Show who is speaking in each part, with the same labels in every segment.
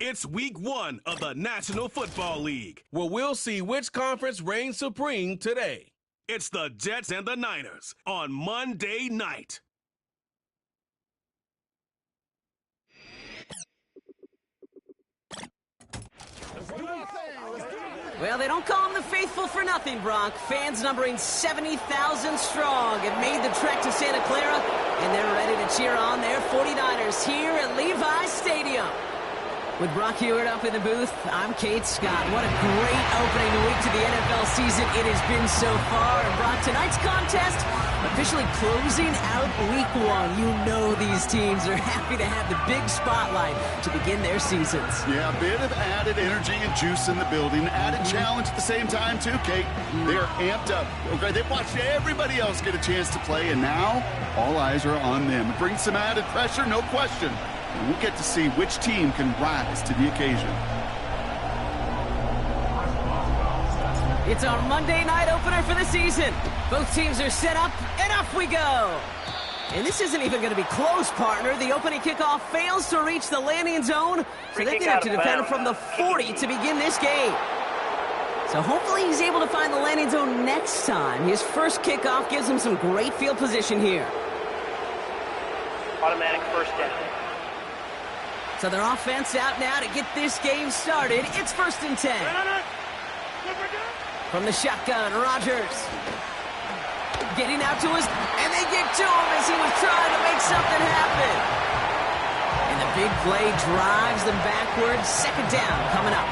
Speaker 1: It's week 1 of the National Football League, where we'll see which conference reigns supreme today. It's the Jets and the Niners on Monday night.
Speaker 2: Well, they don't call them the faithful for nothing, Brock. Fans numbering 70,000 strong have made the trek to Santa Clara, and they're ready to cheer on their 49ers here at Levi's Stadium. With Brock Hewitt up in the booth, I'm Kate Scott. What a great opening week to the NFL season it has been so far. And Brock, tonight's contest officially closing out week 1. You know these teams are happy to have the big spotlight to begin their seasons.
Speaker 3: Yeah, a bit of added energy and juice in the building. Added challenge at the same time, too, Kate. They are amped up. Okay, they've watched everybody else get a chance to play, and now all eyes are on them. It brings some added pressure, no question. And we'll get to see which team can rise to the occasion.
Speaker 2: It's our Monday night opener for the season. Both teams are set up, and off we go. And this isn't even going to be close, partner. The opening kickoff fails to reach the landing zone, so they're going to have to defend from the 40 to begin this game. So hopefully he's able to find the landing zone next time. His first kickoff gives him some great field position here.
Speaker 4: Automatic first down.
Speaker 2: So their offense out now to get this game started. It's 1st and 10. From the shotgun, Rodgers. Getting out to us, and they get to him as he was trying to make something happen. And the big play drives them backwards. 2nd down coming up.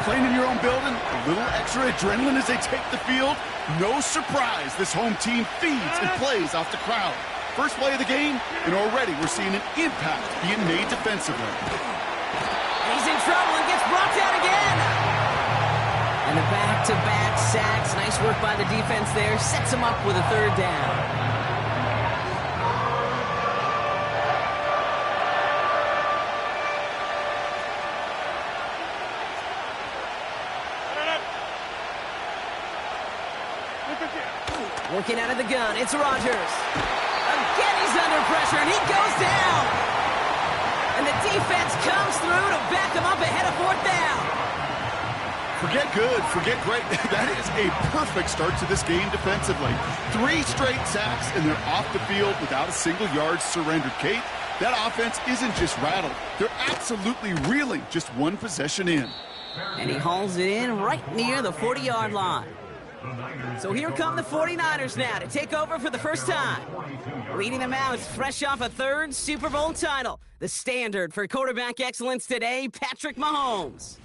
Speaker 3: Playing in your own building, a little extra adrenaline as they take the field. No surprise, this home team feeds and plays off the crowd. First play of the game, and already we're seeing an impact being made defensively.
Speaker 2: He's in trouble and gets brought down again. And the back-to-back sacks. Nice work by the defense there. Sets him up with a 3rd down. Working out of the gun, it's Rodgers. Again, he's under pressure, and he goes down. And the defense comes through to back him up ahead of 4th down.
Speaker 3: Forget good, forget great. That is a perfect start to this game defensively. 3 straight sacks, and they're off the field without a single yard surrendered. Kate, that offense isn't just rattled. They're absolutely reeling just 1 possession in.
Speaker 2: And he hauls it in right near the 40-yard line. So here come the 49ers now to take over for the first time. Leading them out, fresh off a 3rd Super Bowl title. The standard for quarterback excellence today, Patrick Mahomes.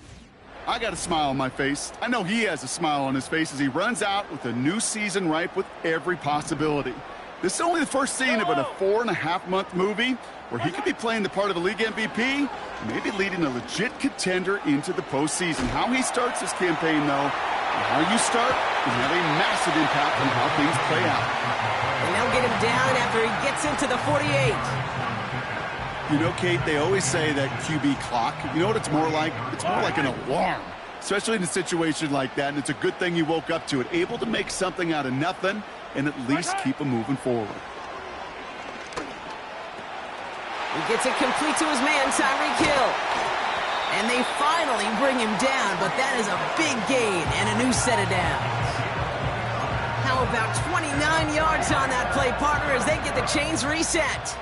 Speaker 3: I got a smile on my face. I know he has a smile on his face as he runs out with a new season ripe with every possibility. This is only the first scene of a 4.5-month movie where he could be playing the part of a league MVP, maybe leading a legit contender into the postseason. How he starts this campaign, though, and how you start can have a massive impact on how things play out.
Speaker 2: And they'll get him down after he gets into the 48.
Speaker 3: You know, Kate, they always say that QB clock, you know what it's more like? It's more like an alarm, especially in a situation like that, and it's a good thing you woke up to it, able to make something out of nothing and at least keep him moving forward.
Speaker 2: He gets it complete to his man, Tyreek Hill. And they finally bring him down, but that is a big gain and a new set of downs. How about 29 yards on that play, partner, as they get the chains reset?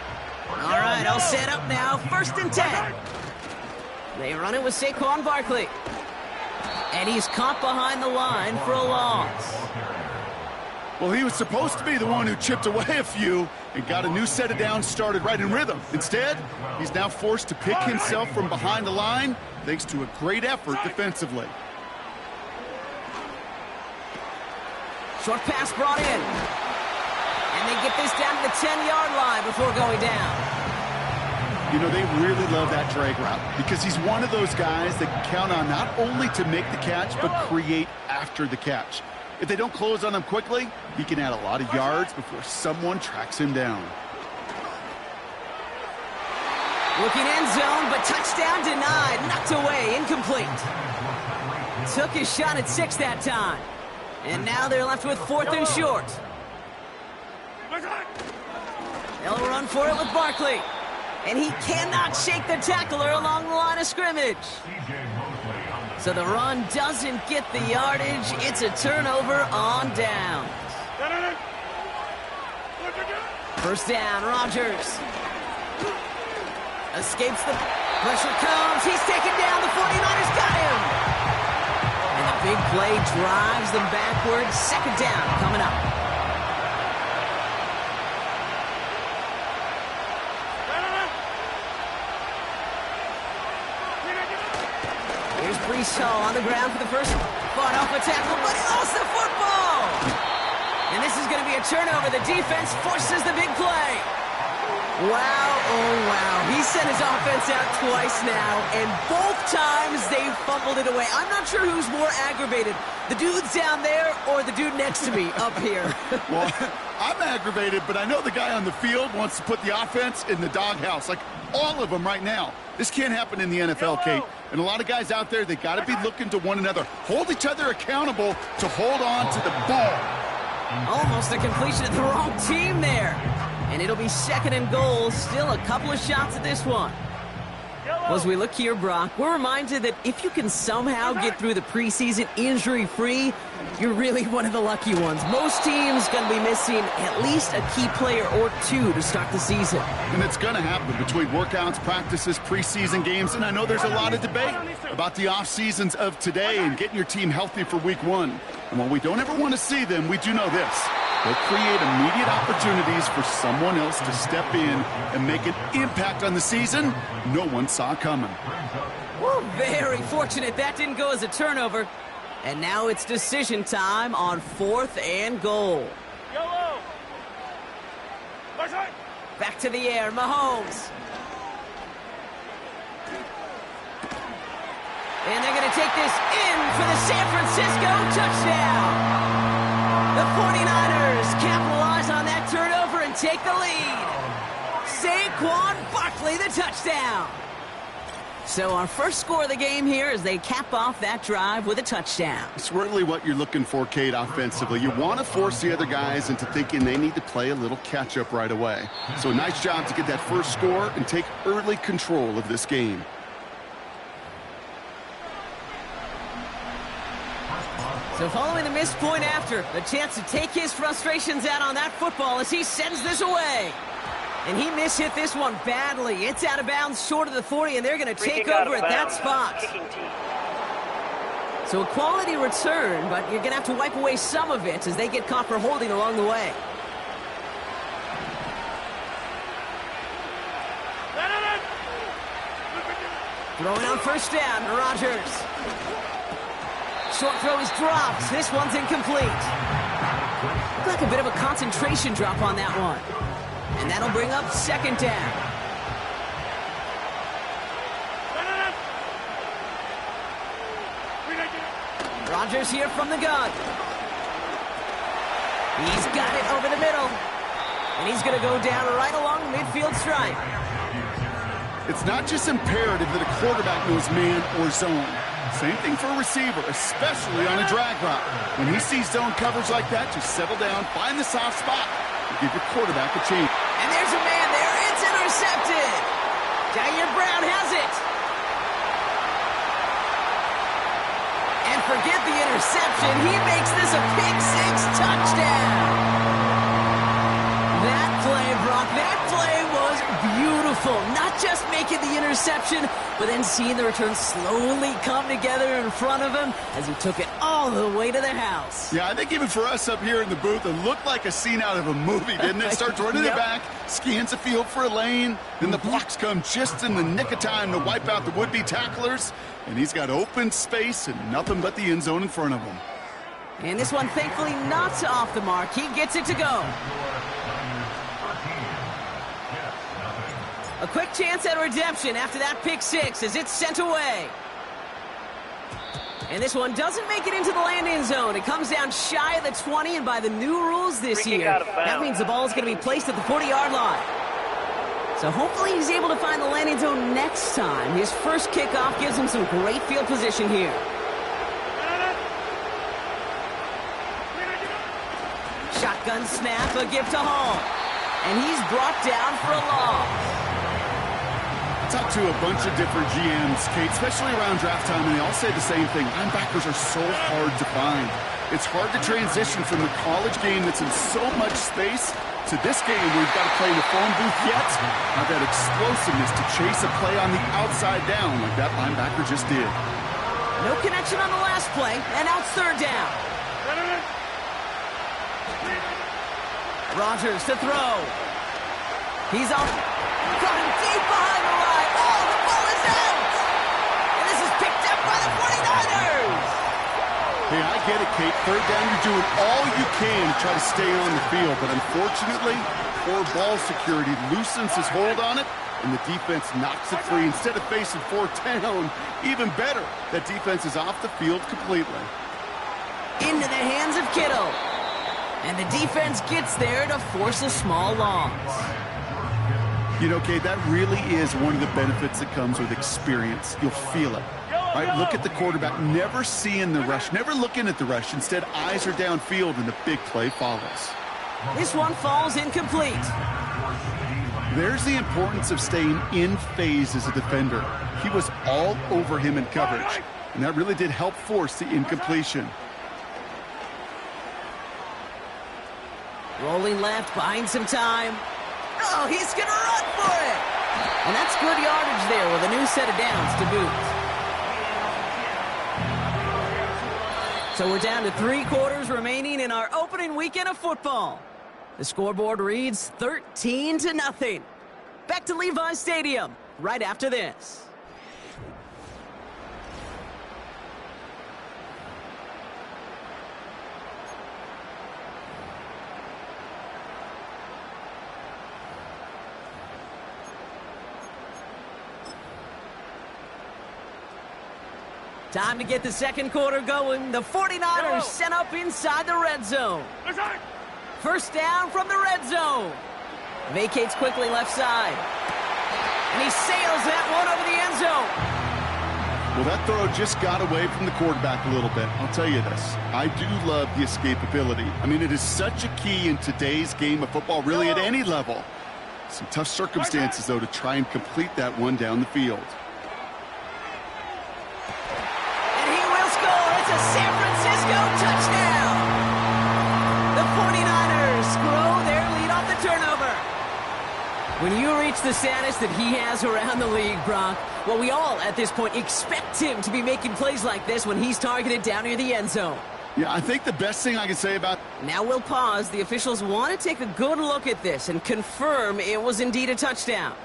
Speaker 2: All right, all set up now. 1st and 10. They run it with Saquon Barkley. And he's caught behind the line for a loss.
Speaker 3: Well, he was supposed to be the one who chipped away a few and got a new set of downs started right in rhythm. Instead, he's now forced to pick himself from behind the line thanks to a great effort defensively.
Speaker 2: Short pass brought in. And they get this down to the 10-yard line before going down.
Speaker 3: You know, they really love that drag route because he's one of those guys that can count on not only to make the catch, but create after the catch. If they don't close on him quickly, he can add a lot of yards before someone tracks him down.
Speaker 2: Looking end zone, but touchdown denied. Knocked away, incomplete. Took his shot at 6 that time. And now they're left with 4th and short. They'll run for it with Barkley. And he cannot shake the tackler along the line of scrimmage. So the run doesn't get the yardage. It's a turnover on downs. First down, Rodgers. Escapes the pressure comes. He's taken down. The 49ers got him. And the big play drives them backwards. Second down coming up. Here's Brees Hall on the ground for the first. Fought off a tackle, but he lost the football. And this is going to be a turnover. The defense forces the big play. Wow, oh wow. He sent his offense out twice now, and both times they fumbled it away. I'm not sure who's more aggravated, the dudes down there or the dude next to me up here.
Speaker 3: Well, I'm aggravated, but I know the guy on the field wants to put the offense in the doghouse, like all of them right now. This can't happen in the NFL, Kate. And a lot of guys out there, they got to be looking to one another. Hold each other accountable to hold on to the ball.
Speaker 2: Almost a completion of the wrong team there. And it'll be second and goal. Still a couple of shots at this one. Well, as we look here, Brock, we're reminded that if you can somehow get through the preseason injury-free, you're really one of the lucky ones. Most teams going to be missing at least a key player or two to start the season.
Speaker 3: And it's going to happen between workouts, practices, preseason games, and I know there's a lot of debate about the off seasons of today and getting your team healthy for week one. And while we don't ever want to see them, we do know this. They'll create immediate opportunities for someone else to step in and make an impact on the season no one saw coming.
Speaker 2: Well, very fortunate that didn't go as a turnover. And now it's decision time on fourth and goal. Back to the air, Mahomes. And they're going to take this in for the San Francisco touchdown. The 49ers capitalize on that turnover and take the lead. Saquon Barkley, the touchdown. So our first score of the game here as they cap off that drive with a touchdown.
Speaker 3: It's really what you're looking for, Kate, offensively. You want to force the other guys into thinking they need to play a little catch-up right away. So a nice job to get that first score and take early control of this game.
Speaker 2: So following the missed point after, the chance to take his frustrations out on that football as he sends this away. And he mishit this one badly. It's out of bounds short of the 40, and they're going to take over at that spot. So a quality return, but you're going to have to wipe away some of it as they get caught for holding along the way. Throwing on first down, Rodgers. Short throw is dropped. This one's incomplete. Looked like a bit of a concentration drop on that one. And that'll bring up second down. Rodgers here from the gun. He's got it over the middle. And he's going to go down right along the midfield stripe.
Speaker 3: It's not just imperative that a quarterback knows man or zone. Same thing for a receiver, especially on a drag route. When he sees zone coverage like that, just settle down, find the soft spot, and give your quarterback a chance.
Speaker 2: And there's a man there. It's intercepted. Jair Brown has it. And forget the interception. He makes this a pick-six touchdown. That play, Brock, that play was beautiful. Not just making the interception, but then seeing the return slowly come together in front of him as he took it all the way to the house.
Speaker 3: Yeah, I think even for us up here in the booth, it looked like a scene out of a movie, didn't it? Starts running it back, scans the field for a lane, then the blocks come just in the nick of time to wipe out the would-be tacklers, and he's got open space and nothing but the end zone in front of him.
Speaker 2: And this one, thankfully, not off the mark. He gets it to go. A quick chance at redemption after that pick six as it's sent away. And this one doesn't make it into the landing zone. It comes down shy of the 20, and by the new rules this year, that means the ball is going to be placed at the 40-yard line. So hopefully he's able to find the landing zone next time. His first kickoff gives him some great field position here. Shotgun snap, a gift to Hall. And he's brought down for a loss.
Speaker 3: talked to a bunch of different GMs, Kate, especially around draft time, and they all say the same thing. Linebackers are so hard to find. It's hard to transition from the college game that's in so much space to this game where you've got to play in the phone booth yet. Have that explosiveness to chase a play on the outside down like that linebacker just did.
Speaker 2: No connection on the last play, and now it's third down. Rodgers to throw. He's off. Coming deep behind the line. Oh, the ball is out! And this is picked up by the 49ers!
Speaker 3: Hey, I get it, Kate. Third down, you're doing all you can to try to stay on the field. But unfortunately, poor ball security loosens his hold on it, and the defense knocks it free. Instead of facing fourth down, even better, that defense is off the field completely.
Speaker 2: Into the hands of Kittle. And the defense gets there to force a small loss.
Speaker 3: You know, Kate, that really is one of the benefits that comes with experience. You'll feel it. Right? Look at the quarterback, never seeing the rush, never looking at the rush. Instead, eyes are downfield, and the big play follows.
Speaker 2: This one falls incomplete.
Speaker 3: There's the importance of staying in phase as a defender. He was all over him in coverage, and that really did help force the incompletion.
Speaker 2: Rolling left, buying some time. Oh, he's going to run for it. And that's good yardage there with a new set of downs to boot. So we're down to 3 quarters remaining in our opening weekend of football. The scoreboard reads 13-0. Back to Levi Stadium right after this. Time to get the second quarter going. The 49ers sent up inside the red zone. First down from the red zone. Vacates quickly left side. And he sails that one over the end zone.
Speaker 3: Well, that throw just got away from the quarterback a little bit. I'll tell you this. I do love the escapability. I mean, it is such a key in today's game of football, really at any level. Some tough circumstances, though, to try and complete that one down the field.
Speaker 2: It's a San Francisco touchdown. The 49ers grow their lead off the turnover. When you reach the status that he has around the league, Brock, well, we all at this point expect him to be making plays like this when he's targeted down near the end zone.
Speaker 3: Yeah, I think the best thing I can say about...
Speaker 2: Now we'll pause. The officials want to take a good look at this and confirm it was indeed a touchdown.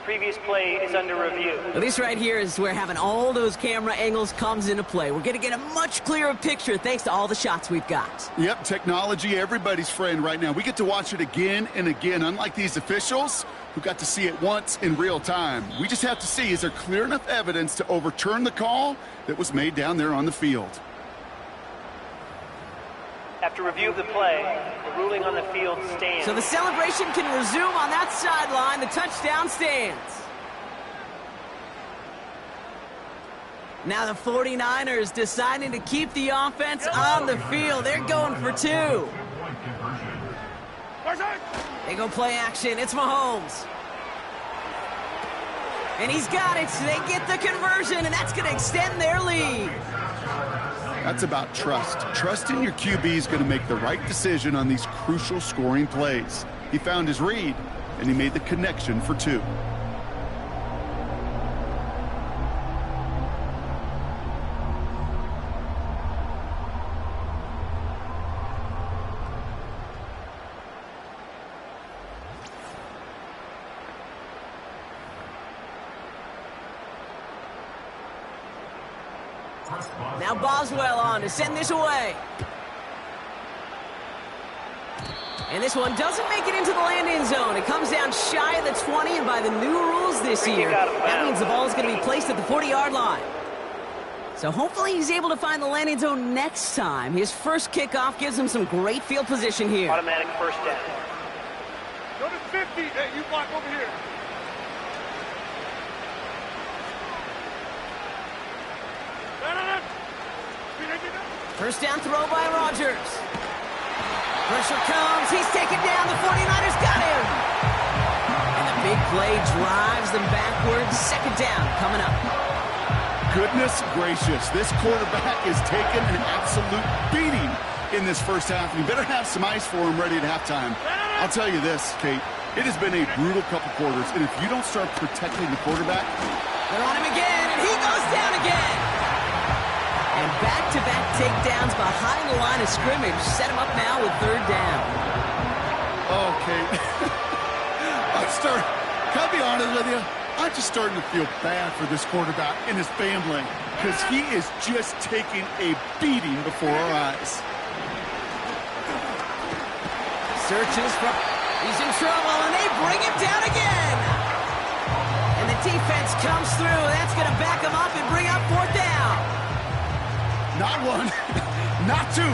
Speaker 4: Previous play is under review.
Speaker 2: Well, this right here is where having all those camera angles comes into play. We're going to get a much clearer picture thanks to all the shots we've got.
Speaker 3: Yep, technology, everybody's friend right now. We get to watch it again and again, unlike these officials who got to see it once in real time. We just have to see, is there clear enough evidence to overturn the call that was made down there on the field?
Speaker 4: After review of the play, the ruling on the field stands.
Speaker 2: So the celebration can resume on that sideline. The touchdown stands. Now the 49ers deciding to keep the offense on the field. They're going for 2. They go play action. It's Mahomes. And he's got it. So they get the conversion, and that's going to extend their lead.
Speaker 3: That's about trust. Trusting your QB is going to make the right decision on these crucial scoring plays. He found his read, and he made the connection for 2.
Speaker 2: Now Boswell on to send this away. And this one doesn't make it into the landing zone. It comes down shy of the 20, and by the new rules this year, that means the ball is going to be placed at the 40-yard line. So hopefully he's able to find the landing zone next time. His first kickoff gives him some great field position here.
Speaker 4: Automatic first down.
Speaker 5: Go to 50. Hey, you block over here.
Speaker 2: First down throw by Rodgers. Pressure comes. He's taken down. The 49ers got him. And the Big play drives them backwards. Second down coming up.
Speaker 3: Goodness gracious, this quarterback is taking an absolute beating in this first half. You better have some ice for him ready at halftime. I'll tell you this, Kate, it has been a brutal couple quarters, and if you don't start protecting the quarterback...
Speaker 2: They're on him again, and he goes down again. And back-to-back takedowns behind the line of scrimmage set him up now with third down.
Speaker 3: Okay. Can I be honest with you? I'm just starting to feel bad for this quarterback and his family because he is just taking a beating before our eyes.
Speaker 2: Searches from... He's in trouble, and they bring him down again. And the defense comes through. That's going to back him up and bring up fourth down.
Speaker 3: Not one, not two,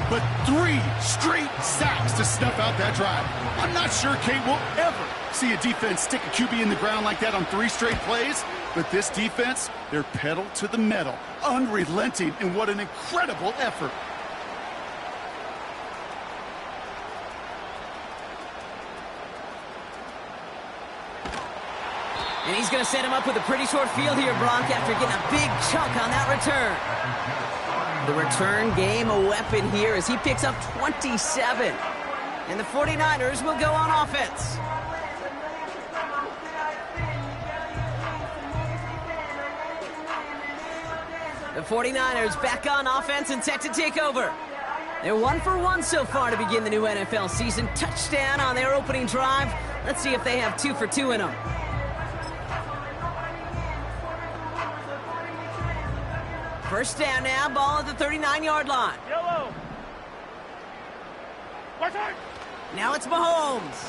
Speaker 3: but 3 straight sacks to snuff out that drive. I'm not sure Kate will ever see a defense stick a QB in the ground like that on 3 straight plays, but this defense, they're pedal to the metal, unrelenting, and what an incredible effort.
Speaker 2: And he's going to set him up with a pretty short field here, Bronk, after getting a big chunk on that return. The return game a weapon here as he picks up 27. And the 49ers will go on offense. The 49ers back on offense and set to take over. They're 1 for 1 so far to begin the new NFL season. Touchdown on their opening drive. Let's see if they have 2 for 2 in them. First down now, ball at the 39-yard line.
Speaker 5: Yellow.
Speaker 2: Now it's Mahomes.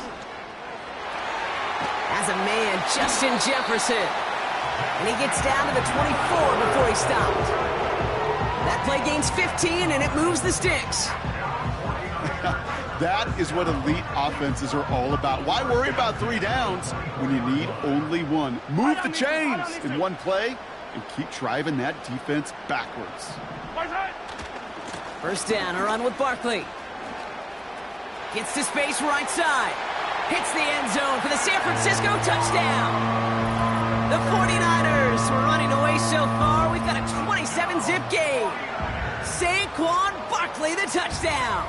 Speaker 2: As a man, Justin Jefferson. And he gets down to the 24 before he stopped. That play gains 15, and it moves the sticks.
Speaker 3: That is what elite offenses are all about. Why worry about 3 downs when you need only 1? Move the chains in one play and keep driving that defense backwards.
Speaker 2: First down, a run with Barkley. Gets to space right side. Hits the end zone for the San Francisco touchdown. The 49ers running away so far. We've got a 27-zip game. Saquon Barkley, the touchdown.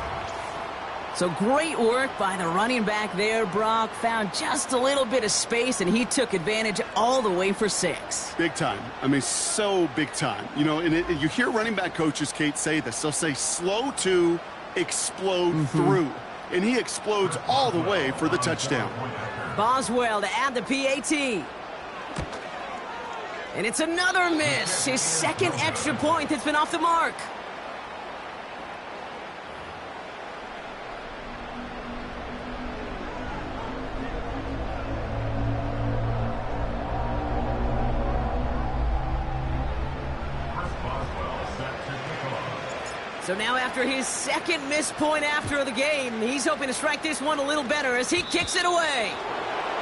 Speaker 2: So great work by the running back there. Brock found just a little bit of space, and he took advantage all the way for 6.
Speaker 3: Big time. I mean, so big time. You know, and you hear running back coaches, Kate, say this. They'll say slow to explode through. And he explodes all the way for the touchdown.
Speaker 2: Boswell to add the PAT. And it's another miss. His second extra point that's been off the mark. So now after his second missed point after the game, he's hoping to strike this one a little better as he kicks it away.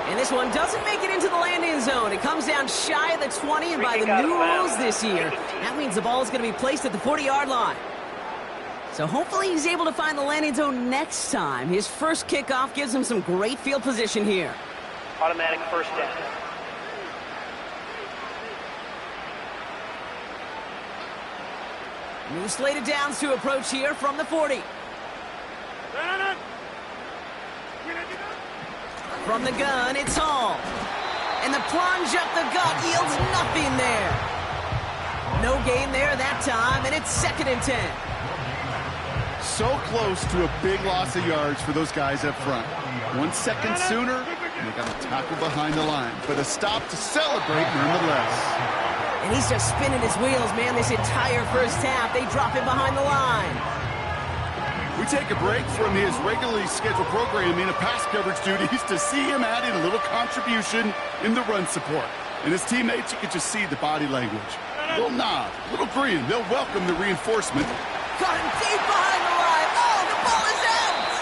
Speaker 2: And this one doesn't make it into the landing zone. It comes down shy of the 20, and by the new rules this year, that means the ball is going to be placed at the 40-yard line. So hopefully he's able to find the landing zone next time. His first kickoff gives him some great field position here.
Speaker 4: Automatic first down.
Speaker 2: New slated downs to approach here from the 40. From the gun, it's Hall. And the plunge up the gut yields nothing there. No gain there that time, and it's 2nd and 10.
Speaker 3: So close to a big loss of yards for those guys up front. 1 second sooner, and they got a tackle behind the line. But a stop to celebrate nonetheless.
Speaker 2: And he's just spinning his wheels, man, this entire first half. They drop him behind the line.
Speaker 3: We take a break from his regularly scheduled programming of pass coverage duties to see him adding a little contribution in the run support. And his teammates, you can just see the body language. A little nod, a little grin. They'll welcome the reinforcement.
Speaker 2: Got him deep behind the line. Oh, the ball is out!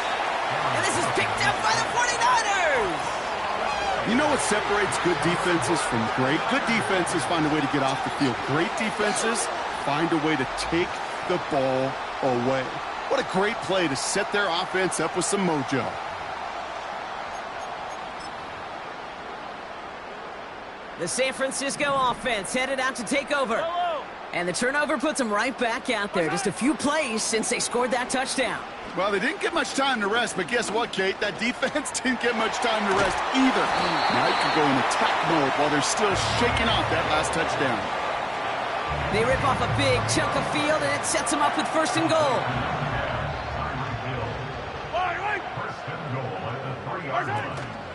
Speaker 2: And this is picked up by the 49ers!
Speaker 3: You know what separates good defenses from great? Good defenses find a way to get off the field. Great defenses find a way to take the ball away. What a great play to set their offense up with some mojo.
Speaker 2: The San Francisco offense headed out to take over. And the turnover puts them right back out there. Just a few plays since they scored that touchdown.
Speaker 3: Well, they didn't get much time to rest, but guess what, Kate? That defense didn't get much time to rest either. Now you can go in attack mode while they're still shaking off that last touchdown.
Speaker 2: They rip off a big chunk of field, and it sets them up with 1st and goal.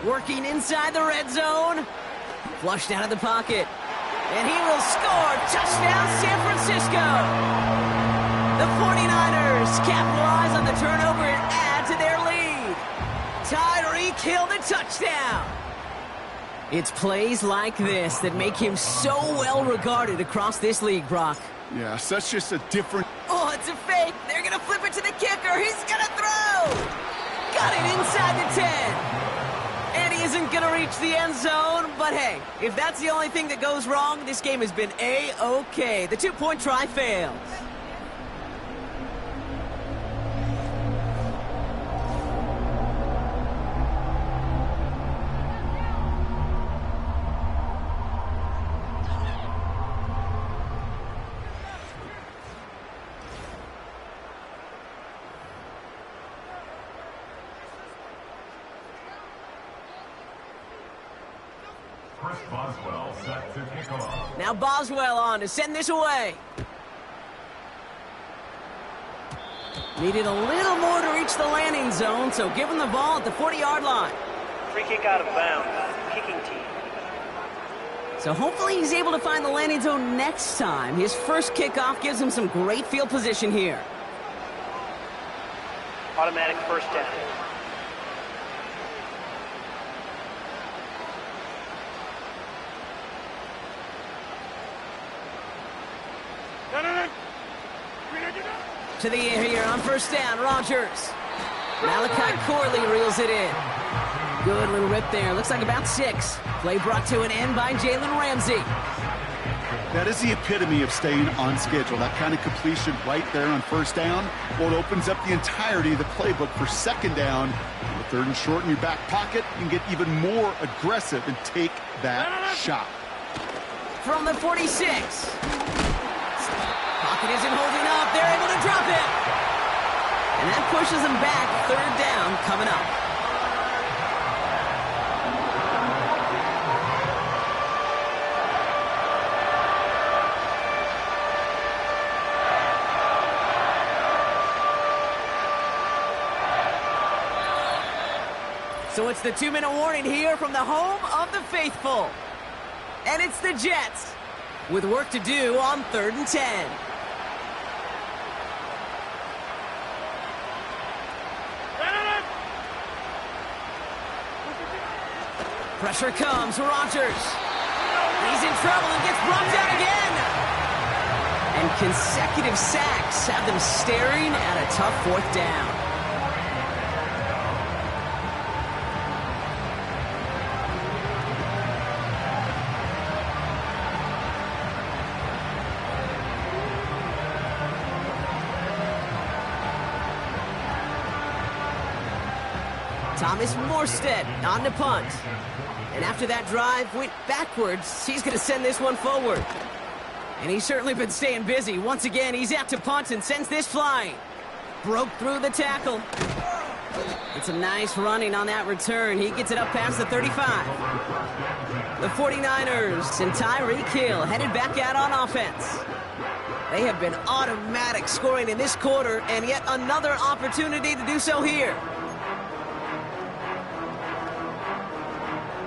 Speaker 2: Working inside the red zone. Flushed out of the pocket. And he will score. Touchdown, San Francisco. The 49ers capitalize on the turnover and add to their lead. Tyreek Hill the touchdown. It's plays like this that make him so well regarded across this league, Brock.
Speaker 3: Yeah, such just a different...
Speaker 2: Oh, it's a fake. They're going to flip it to the kicker. He's going to throw. Got it inside the 10. And he isn't going to reach the end zone. But hey, if that's the only thing that goes wrong, this game has been A-OK. The 2-point try fails. Now Boswell on to send this away. Needed a little more to reach the landing zone, so give him the ball at the 40-yard line.
Speaker 4: Free kick out of bounds. Kicking team.
Speaker 2: So hopefully he's able to find the landing zone next time. His first kickoff gives him some great field position here.
Speaker 4: Automatic 1st down.
Speaker 2: To the air here on 1st down, Rodgers. Malachi Corley reels it in. Good little rip there. Looks like about 6. Play brought to an end by Jalen Ramsey.
Speaker 3: That is the epitome of staying on schedule. That kind of completion right there on 1st down. Well, it opens up the entirety of the playbook for 2nd down. With 3rd and short in your back pocket, you can get even more aggressive and take that shot.
Speaker 2: From the 46. Pocket isn't holding up. They're able to drop it. And that pushes them back. 3rd down coming up. So it's the 2-minute warning here from the home of the faithful. And it's the Jets with work to do on 3rd and 10. Pressure comes, Rodgers. He's in trouble and gets brought down again. And consecutive sacks have them staring at a tough 4th down. Thomas Morstead on the punt. And after that drive went backwards, he's going to send this one forward. And he's certainly been staying busy. Once again, he's out to punt and sends this flying. Broke through the tackle. And some nice running on that return. He gets it up past the 35. The 49ers and Tyreek Hill headed back out on offense. They have been automatic scoring in this quarter, and yet another opportunity to do so here.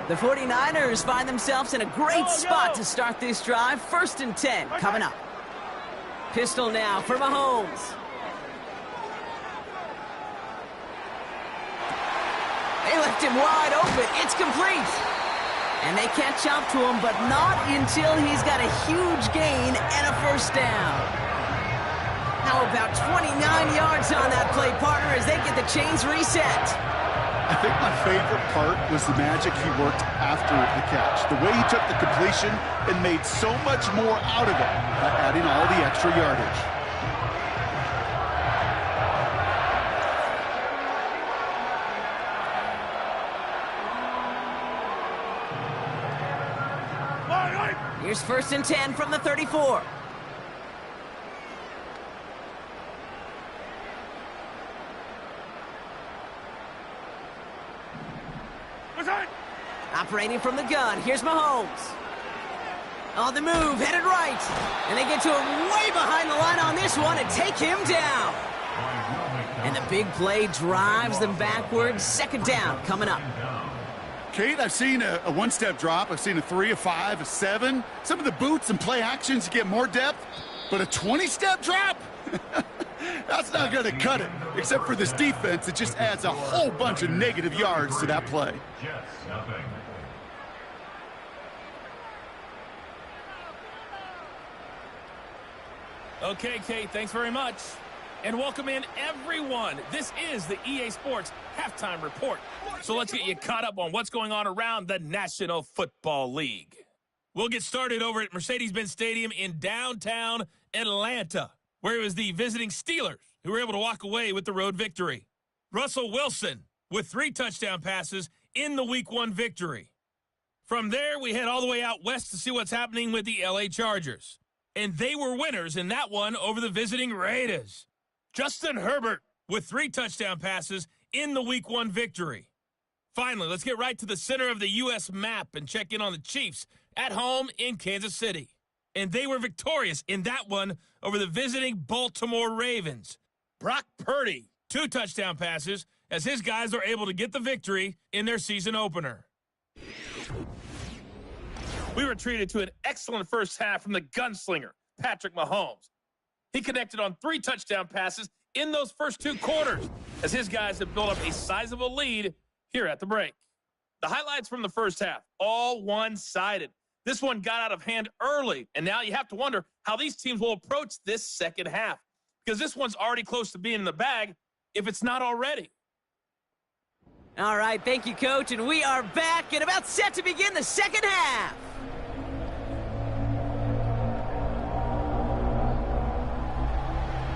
Speaker 2: The 49ers find themselves in a great spot to start this drive. 1st and 10 coming up. Pistol now for Mahomes. They left him wide open. It's complete. And they catch up to him, but not until he's got a huge gain and a 1st down. Now about 29 yards on that play, partner, as they get the chains reset.
Speaker 3: I think my favorite part was the magic he worked after the catch. The way he took the completion and made so much more out of it by adding all the extra yardage.
Speaker 2: Here's 1st and 10 from the 34. Operating from the gun, here's Mahomes. On the move, headed right. And they get to him way behind the line on this one and take him down. And the big play drives them backwards. 2nd down coming up.
Speaker 3: Kate, I've seen a one-step drop. I've seen a 3, a 5, a 7. Some of the boots and play actions get more depth, but a 20-step drop? That's not going to cut it. Except for this defense, it just adds a whole bunch of negative yards to that play.
Speaker 6: Okay, Kate, thanks very much. And welcome in, everyone. This is the EA Sports Halftime Report. So let's get you caught up on what's going on around the National Football League. We'll get started over at Mercedes-Benz Stadium in downtown Atlanta, where it was the visiting Steelers who were able to walk away with the road victory. Russell Wilson with 3 touchdown passes in the Week 1 victory. From there, we head all the way out west to see what's happening with the LA Chargers. And they were winners in that one over the visiting Raiders. Justin Herbert with 3 touchdown passes in the Week 1 victory. Finally, let's get right to the center of the U.S. map and check in on the Chiefs at home in Kansas City. And they were victorious in that one over the visiting Baltimore Ravens. Brock Purdy, 2 touchdown passes as his guys are able to get the victory in their season opener. We were treated to an excellent first half from the gunslinger, Patrick Mahomes. He connected on 3 touchdown passes in those first 2 quarters as his guys have built up a sizable lead here at the break. The highlights from the first half, all one-sided. This one got out of hand early, and now you have to wonder how these teams will approach this second half, because this one's already close to being in the bag if it's not already.
Speaker 2: All right, thank you, Coach, and we are back and about set to begin the second half.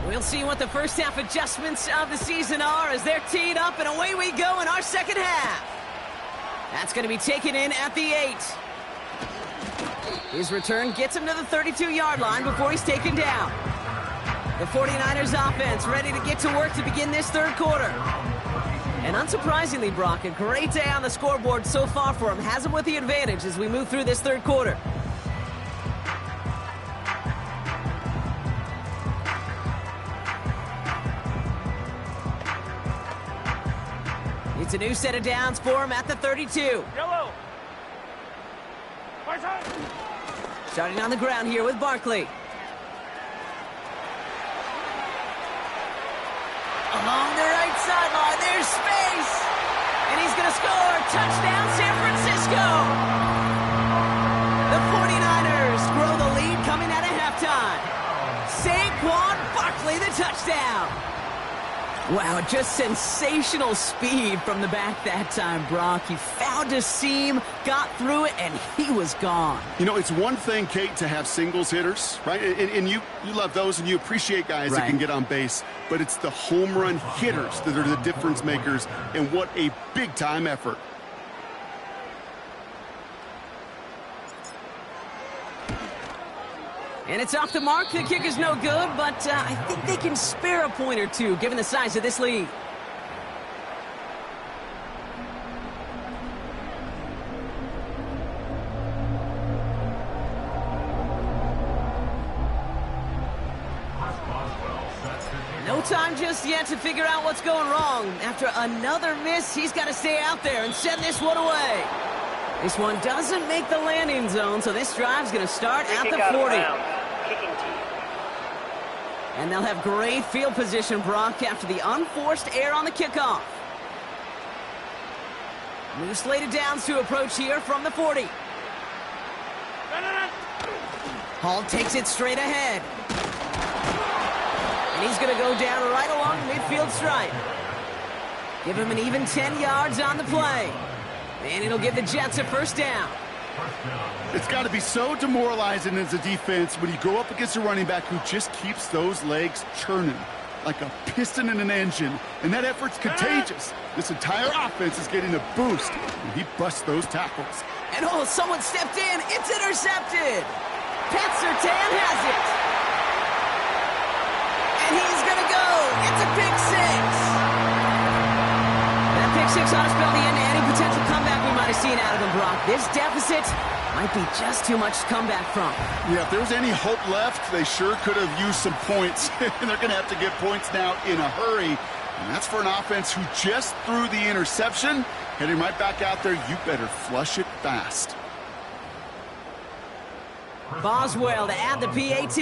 Speaker 2: We'll see what the first half adjustments of the season are as they're teed up, and away we go in our second half. That's going to be taken in at the 8. His return gets him to the 32-yard line before he's taken down. The 49ers offense ready to get to work to begin this third quarter. And unsurprisingly, Brock, a great day on the scoreboard so far for him. Has him with the advantage as we move through this third quarter. It's a new set of downs for him at the 32.
Speaker 5: Yellow.
Speaker 2: Starting on the ground here with Barkley. Along the right sideline, there's space. And he's going to score. Touchdown, San Francisco. The 49ers grow the lead coming out of halftime. Saquon Barkley, the touchdown. Wow, just sensational speed from the back that time, Brock. He found a seam, got through it, and he was gone.
Speaker 3: You know, it's one thing, Kate, to have singles hitters, right? And you love those, and you appreciate guys that can get on base. But it's the home run hitters that are the difference makers, and what a big-time effort.
Speaker 2: And it's off the mark. The kick is no good, but I think they can spare a point or two, given the size of this lead. No time just yet to figure out what's going wrong. After another miss, he's got to stay out there and send this one away. This one doesn't make the landing zone, so this drive's going to start at the 40. And they'll have great field position, Brock, after the unforced error on the kickoff. New slated downs to approach here from the 40. Hall takes it straight ahead. And he's going to go down right along the midfield stripe. Give him an even 10 yards on the play. And it'll give the Jets a first down.
Speaker 3: It's got to be so demoralizing as a defense when you go up against a running back who just keeps those legs churning like a piston in an engine. And that effort's contagious. This entire offense is getting a boost, and he busts those tackles.
Speaker 2: And oh, someone stepped in. It's intercepted. Pat Surtain has it. And he's going to go. It's a pick six. That pick six ought to spell the end to any potential comeback we might have seen out of him, Brock. This deficit might be just too much to come back from.
Speaker 3: Yeah, if there was any hope left, they sure could have used some points. And they're going to have to get points now in a hurry. And that's for an offense who just threw the interception. Heading right back out there, you better flush it fast.
Speaker 2: Boswell to add the PAT.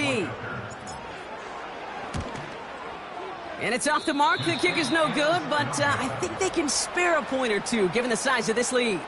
Speaker 2: And it's off the mark. The kick is no good, but I think they can spare a point or two, given the size of this lead.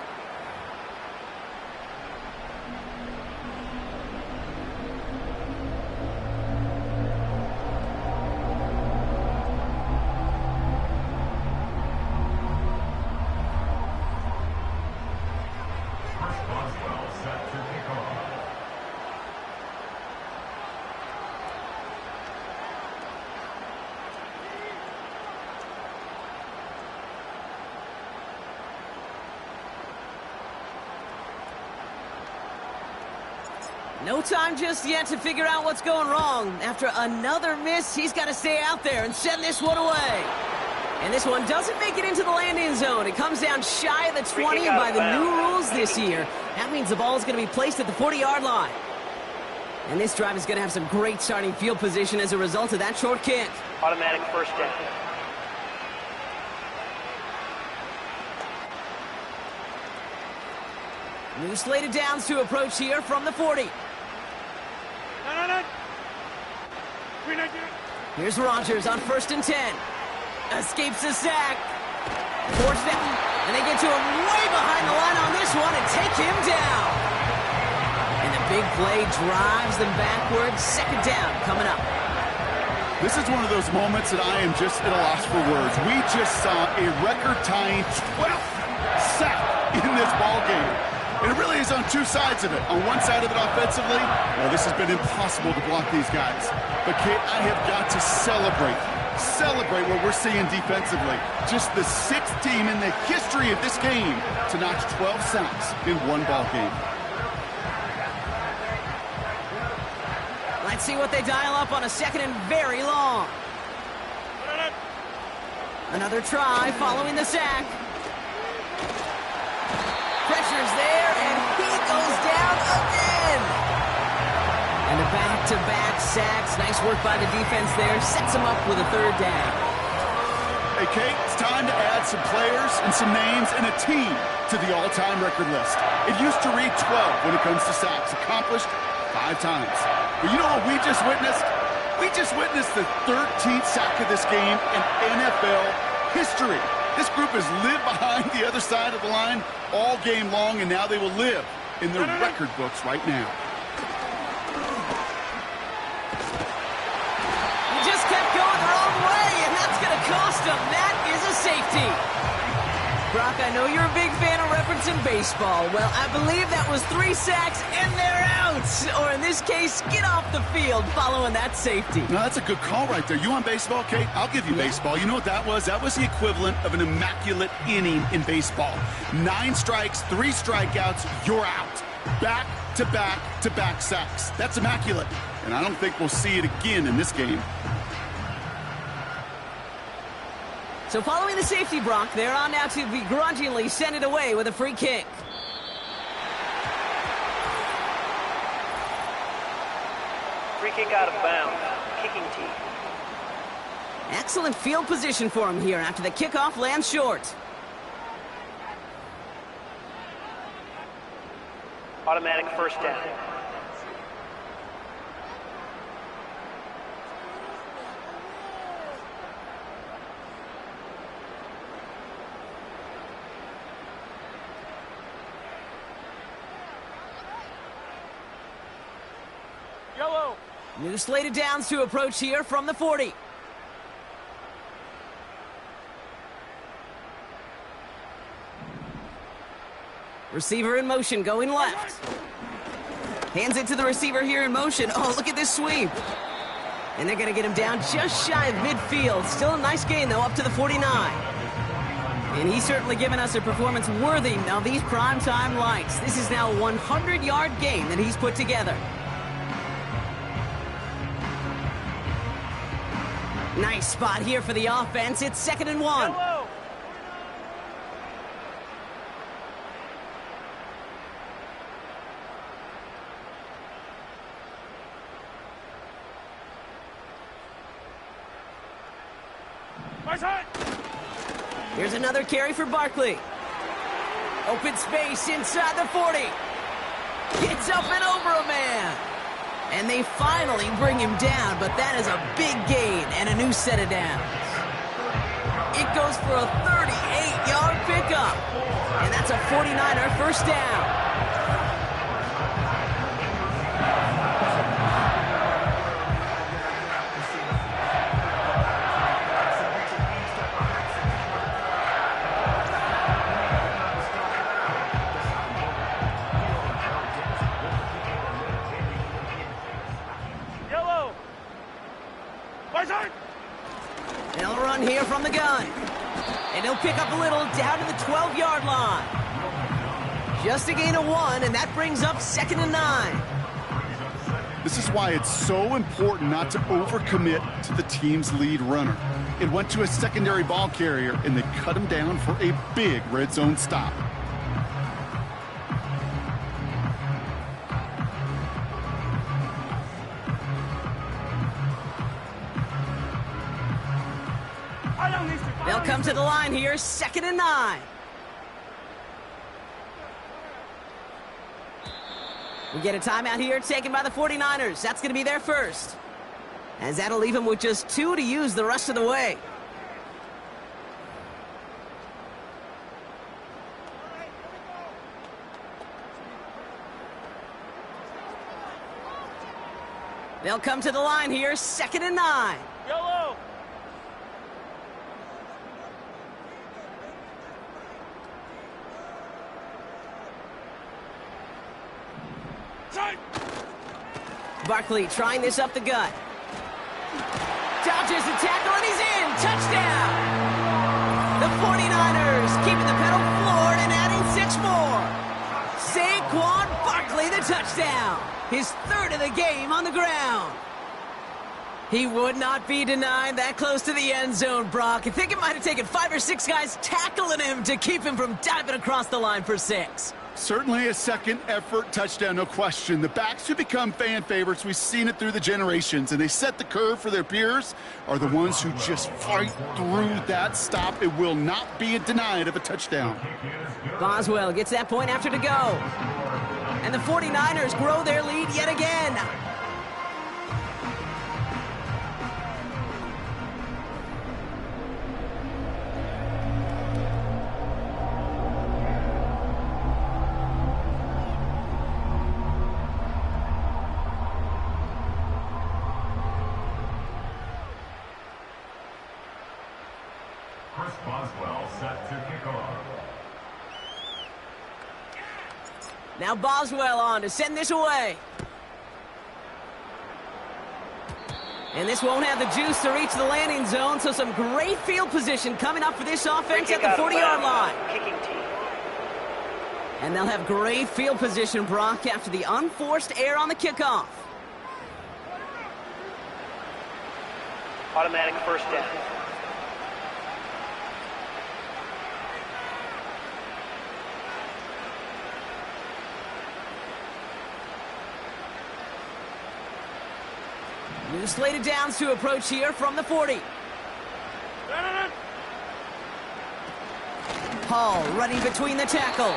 Speaker 2: No time just yet to figure out what's going wrong. After another miss, he's got to stay out there and send this one away. And this one doesn't make it into the landing zone. It comes down shy of the 20 by the new rules this year. That means the ball is going to be placed at the 40-yard line. And this drive is going to have some great starting field position as a result of that short kick.
Speaker 4: Automatic first down.
Speaker 2: New slated downs to approach here from the 40.
Speaker 5: No.
Speaker 2: Here's Rodgers on 1st and 10. Escapes the sack. Forced down. And they get to him way behind the line on this one and take him down. And the big play drives them backwards. 2nd down coming up.
Speaker 3: This is one of those moments that I am just at a loss for words. We just saw a record-tying 12th sack in this ball game. And it really is on two sides of it. On one side of it offensively, well, this has been impossible to block these guys. But, Kate, I have got to celebrate what we're seeing defensively. Just the 6th team in the history of this game to notch 12 sacks in one ball game.
Speaker 2: Let's see what they dial up on a 2nd and very long. Another try following the sack. Pressure's there, and he goes down again. And the back-to-back sacks. Nice work by the defense there. Sets him up with a 3rd down.
Speaker 3: Hey, Kate, it's time to add some players and some names and a team to the all-time record list. It used to read 12 when it comes to sacks, accomplished 5 times. But you know what we just witnessed? We just witnessed the 13th sack of this game in NFL history. This group has lived behind the other side of the line all game long, and now they will live in their record books right now.
Speaker 2: He just kept going the wrong way, and that's going to cost him. That is a safety. Brock, I know you're a big fan of referencing baseball. Well, I believe that was 3 sacks, and they're out. Or in this case, get off the field following that safety.
Speaker 3: No, that's a good call right there. You want baseball, Kate? I'll give you baseball. You know what that was? That was the equivalent of an immaculate inning in baseball. 9 strikes, 3 strikeouts, you're out. Back-to-back-to-back sacks. That's immaculate. And I don't think we'll see it again in this game.
Speaker 2: So following the safety, Brock, they're on now to begrudgingly send it away with a free kick.
Speaker 4: Free kick out of bounds. Kicking team.
Speaker 2: Excellent field position for him here after the kickoff lands short.
Speaker 4: Automatic first down.
Speaker 5: Yellow.
Speaker 2: New slated downs to approach here from the 40. Receiver in motion, going left. Hands it to the receiver here in motion. Oh, look at this sweep. And they're going to get him down just shy of midfield. Still a nice gain, though, up to the 49. And he's certainly given us a performance worthy of these primetime lights. This is now a 100-yard game that he's put together. Nice spot here for the offense. It's 2nd and 1.
Speaker 4: Yellow.
Speaker 2: Here's another carry for Barkley. Open space inside the 40. Gets up and over a man. And they finally bring him down, but that is a big gain and a new set of downs. It goes for a 38-yard pickup. And that's a 49er first down. They'll run here from the gun. And he'll pick up a little down to the 12-yard line. Just a gain of 1, and that brings up 2nd and 9.
Speaker 3: This is why it's so important not to overcommit to the team's lead runner. It went to a secondary ball carrier, and they cut him down for a big red zone stop.
Speaker 2: They'll come to the line here, 2nd and 9. We get a timeout here taken by the 49ers. That's going to be their first. As that'll leave them with just 2 to use the rest of the way. They'll come to the line here, 2nd and 9.
Speaker 4: Yellow.
Speaker 2: Barkley trying this up the gut. Dodges the tackle, and he's in. Touchdown! The 49ers keeping the pedal floored and adding 6 more. Saquon Barkley, the touchdown. His 3rd of the game on the ground. He would not be denied that close to the end zone, Brock. I think it might have taken 5 or 6 guys tackling him to keep him from diving across the line for 6.
Speaker 3: Certainly a second-effort touchdown, no question. The backs who become fan favorites, we've seen it through the generations, and they set the curve for their peers, are the ones who just fight through that stop. It will not be denied of a touchdown.
Speaker 2: Boswell gets that point after to go. And the 49ers grow their lead yet again. Now Boswell on to send this away. And this won't have the juice to reach the landing zone, so some great field position coming up for this offense at the 40-yard line.
Speaker 4: Kicking team.
Speaker 2: And they'll have great field position, Brock, after the unforced error on the kickoff.
Speaker 4: Automatic first down.
Speaker 2: New slated downs to approach here from the 40. Hall running between the tackles.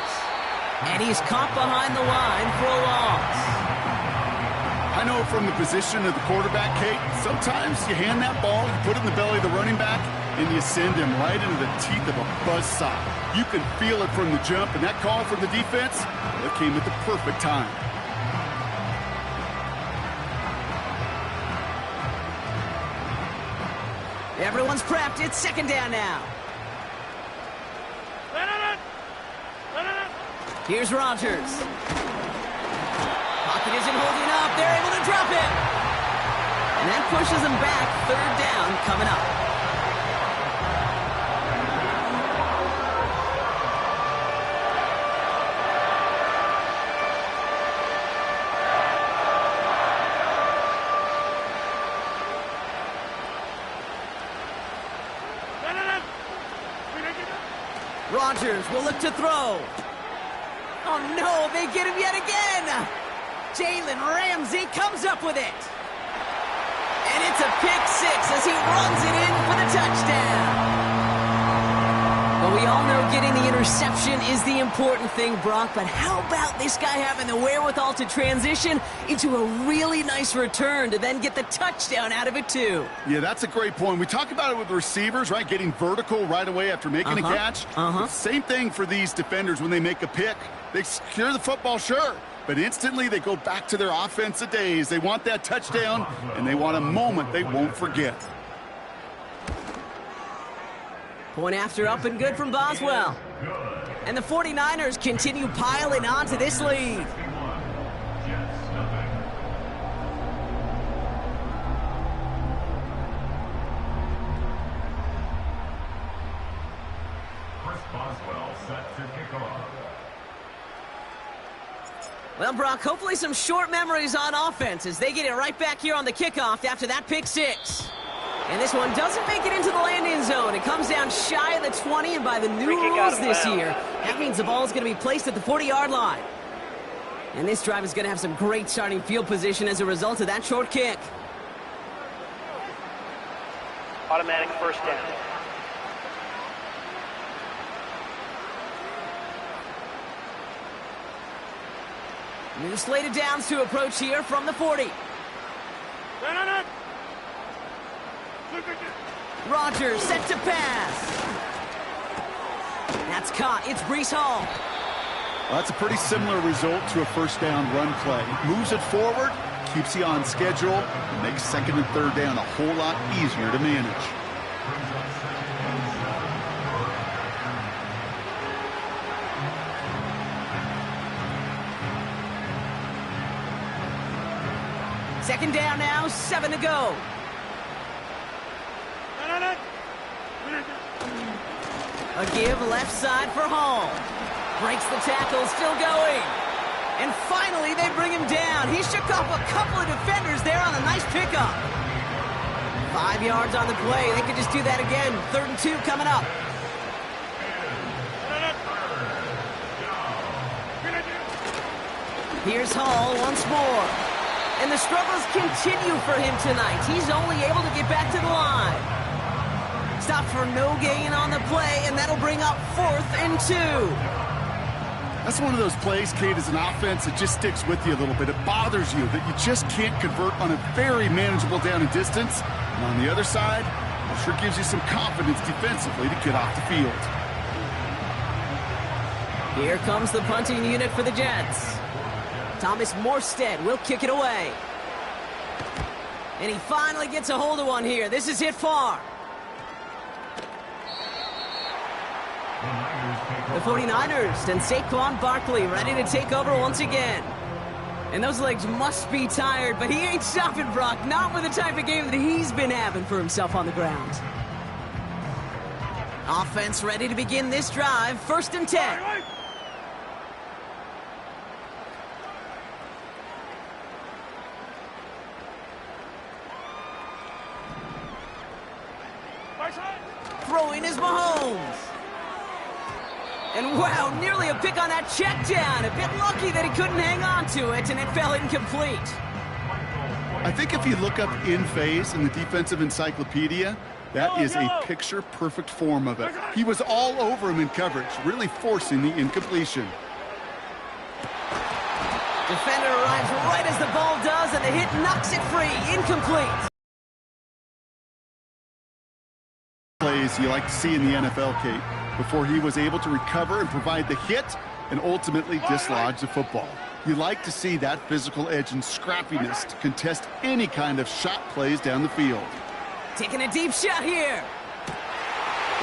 Speaker 2: And he's caught behind the line for a loss.
Speaker 3: I know from the position of the quarterback, Kate, sometimes you hand that ball, you put it in the belly of the running back, and you send him right into the teeth of a buzzsaw. You can feel it from the jump, and that call from the defense, it came at the perfect time.
Speaker 2: Everyone's prepped. It's 2nd down now. Here's Rodgers. Pocket isn't holding up. They're able to drop it. And that pushes them back. 3rd down coming up. Rodgers will look to throw. Oh no, they get him yet again. Jalen Ramsey comes up with it. And it's a pick six as he runs it in for the touchdown. But we all know getting the interception is the important thing, Brock. But how about this guy having the wherewithal to transition into a really nice return to then get the touchdown out of it, too?
Speaker 3: Yeah, that's a great point. We talk about it with receivers, right? Getting vertical right away after making a catch. Same thing for these defenders when they make a pick. They secure the football, sure. But instantly they go back to their offensive days. They want that touchdown, and they want a moment they won't forget.
Speaker 2: Point after up and good from Boswell. And the 49ers continue piling onto this lead. Well, Brock, hopefully some short memories on offense as they get it right back here on the kickoff after that pick six. And this one doesn't make it into the landing zone. It comes down shy of the 20, and by the new rules this year, that means the ball is going to be placed at the 40-yard line. And this drive is going to have some great starting field position as a result of that short kick.
Speaker 4: Automatic first down.
Speaker 2: New slate of downs to approach here from the 40. Rodgers set to pass. That's caught. It's Breece Hall.
Speaker 3: Well, that's a pretty similar result to a first down run play. Moves it forward, keeps you on schedule, and makes second and third down a whole lot easier to manage.
Speaker 2: Second down now, 7 to go. A give left side for Hall. Breaks the tackle, still going. And finally, they bring him down. He shook off a couple of defenders there on a nice pickup. 5 yards on the play. They could just do that again. 3rd and 2 coming up. Here's Hall once more. And the struggles continue for him tonight. He's only able to get back to the line. Stop for no gain on the play, and that'll bring up 4th and 2.
Speaker 3: That's one of those plays, Kate, as an offense that just sticks with you a little bit. It bothers you that you just can't convert on a very manageable down and distance. And on the other side, it sure gives you some confidence defensively to get off the field.
Speaker 2: Here comes the punting unit for the Jets. Thomas Morstead will kick it away. And he finally gets a hold of one here. This is hit far. The 49ers and Saquon Barkley ready to take over once again. And those legs must be tired, but he ain't stopping, Brock. Not with the type of game that he's been having for himself on the ground. Offense ready to begin this drive. 1st and 10. Throwing is Mahomes. And wow, nearly a pick on that check down. A bit lucky that he couldn't hang on to it, and it fell incomplete.
Speaker 3: I think if you look up in phase in the defensive encyclopedia, that is a picture-perfect form of it. He was all over him in coverage, really forcing the incompletion.
Speaker 2: Defender arrives right as the ball does, and the hit knocks it free. Incomplete.
Speaker 3: Plays you like to see in the NFL, Kate, before he was able to recover and provide the hit and ultimately dislodge the football. You like to see that physical edge and scrappiness to contest any kind of shot plays down the field.
Speaker 2: Taking a deep shot here.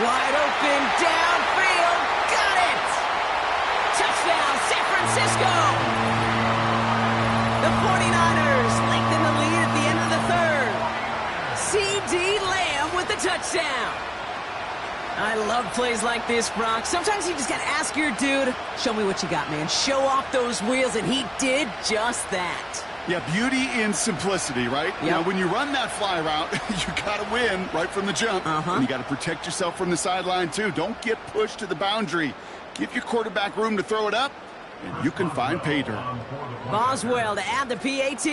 Speaker 2: Wide open, downfield, got it! Touchdown, San Francisco! The 49ers lengthen the lead at the end of the 3rd. C.D. Lamb with the touchdown. I love plays like this, Brock. Sometimes you just got to ask your dude, show me what you got, man. Show off those wheels, and he did just that.
Speaker 3: Yeah, beauty in simplicity, right?
Speaker 2: Yep.
Speaker 3: Now, when you run that fly route, you got to win right from the jump. And you got to protect yourself from the sideline, too. Don't get pushed to the boundary. Give your quarterback room to throw it up, and you can find pay dirt.
Speaker 2: Boswell to add the PAT.